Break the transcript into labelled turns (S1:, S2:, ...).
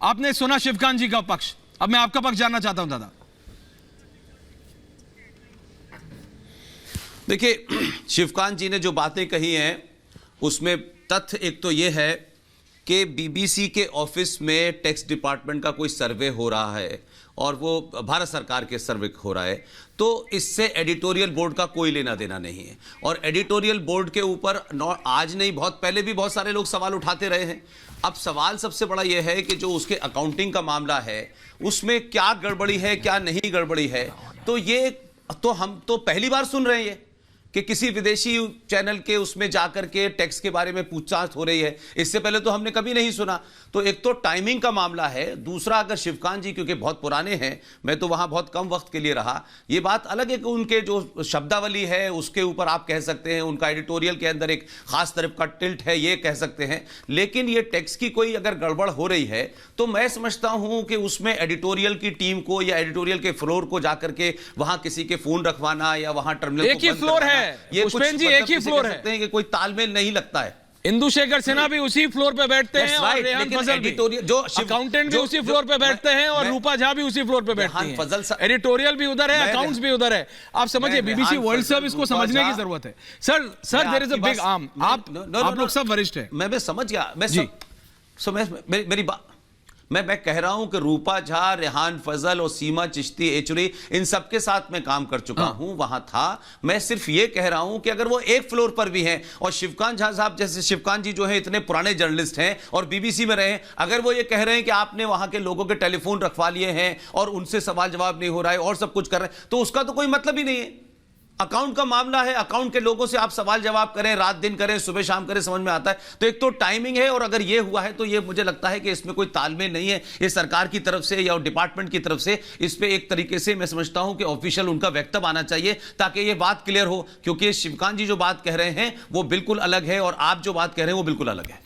S1: आपने सुना शिवकांत जी का पक्ष, अब मैं आपका पक्ष जानना चाहता हूं दादा।
S2: देखिए, शिवकांत जी ने जो बातें कही हैं उसमें तथ्य एक तो ये है कि बीबीसी के ऑफिस में टैक्स डिपार्टमेंट का कोई सर्वे हो रहा है और वो भारत सरकार के सर्वे हो रहा है, तो इससे एडिटोरियल बोर्ड का कोई लेना देना नहीं है। और एडिटोरियल बोर्ड के ऊपर आज नहीं, बहुत पहले भी बहुत सारे लोग सवाल उठाते रहे हैं। अब सवाल सबसे बड़ा यह है कि जो उसके अकाउंटिंग का मामला है उसमें क्या गड़बड़ी है, क्या नहीं गड़बड़ी है। तो ये तो हम तो पहली बार सुन रहे हैं कि किसी विदेशी चैनल के उसमें जाकर के टैक्स के बारे में पूछताछ हो रही है। इससे पहले तो हमने कभी नहीं सुना। तो एक तो टाइमिंग का मामला है, दूसरा अगर शिवकांत जी क्योंकि बहुत पुराने हैं, मैं तो वहां बहुत कम वक्त के लिए रहा, ये बात अलग है कि उनके जो शब्दावली है उसके ऊपर आप कह सकते हैं, उनका एडिटोरियल के अंदर एक खास तरफ का टिल्ट है, ये कह सकते हैं। लेकिन ये टैक्स की कोई अगर गड़बड़ हो रही है तो मैं समझता हूं कि उसमें एडिटोरियल की टीम को या एडिटोरियल के फ्लोर को जाकर के वहां किसी के फोन रखवाना या वहां टर्मिनल
S1: एक ही फ्लोर है,
S2: ये
S1: पुष्पेंद्र जी, एक ही फ्लोर है
S2: कि कोई तालमेल नहीं लगता है।
S1: इंदुशेखर सिन्हा भी उसी फ्लोर पे बैठते हैं और रेहान फजल भी,
S2: जो
S1: अकाउंटेंट भी उसी फ्लोर पे बैठते हैं और रूपा झा भी उसी फ्लोर पे बैठती हैं। एडिटोरियल भी उधर है, अकाउंट्स भी उधर है। आप समझिए, बीबीसी वर्ल्ड सर्विस को समझने की जरूरत है। Sir there is a big arm. आप लोग सब वरिष्ठ हैं।
S2: मैं समझ गया। मेरी बात मैं कह रहा हूं कि रूपा झा, रेहान फजल और सीमा चिश्ती एचुरी, इन सबके साथ मैं काम कर चुका हूं, वहां था। मैं सिर्फ ये कह रहा हूं कि अगर वो एक फ्लोर पर भी हैं और शिवकांत झा साहब जैसे शिवकांत जी जो है इतने पुराने जर्नलिस्ट हैं और बीबीसी में रहे, अगर वो ये कह रहे हैं कि आपने वहां के लोगों के टेलीफोन रखवा लिए हैं और उनसे सवाल जवाब नहीं हो रहा है और सब कुछ कर रहे हैं, तो उसका तो कोई मतलब ही नहीं है। अकाउंट का मामला है, अकाउंट के लोगों से आप सवाल जवाब करें, रात दिन करें, सुबह शाम करें, समझ में आता है। तो एक तो टाइमिंग है, और अगर ये हुआ है तो ये मुझे लगता है कि इसमें कोई तालमेल नहीं है, ये सरकार की तरफ से या डिपार्टमेंट की तरफ से। इस पे एक तरीके से मैं समझता हूं कि ऑफिशियल उनका वक्तव्य आना चाहिए ताकि ये बात क्लियर हो, क्योंकि शिवकांत जी जो बात कह रहे हैं वो बिल्कुल अलग है और आप जो बात कह रहे हैं वो बिल्कुल अलग है।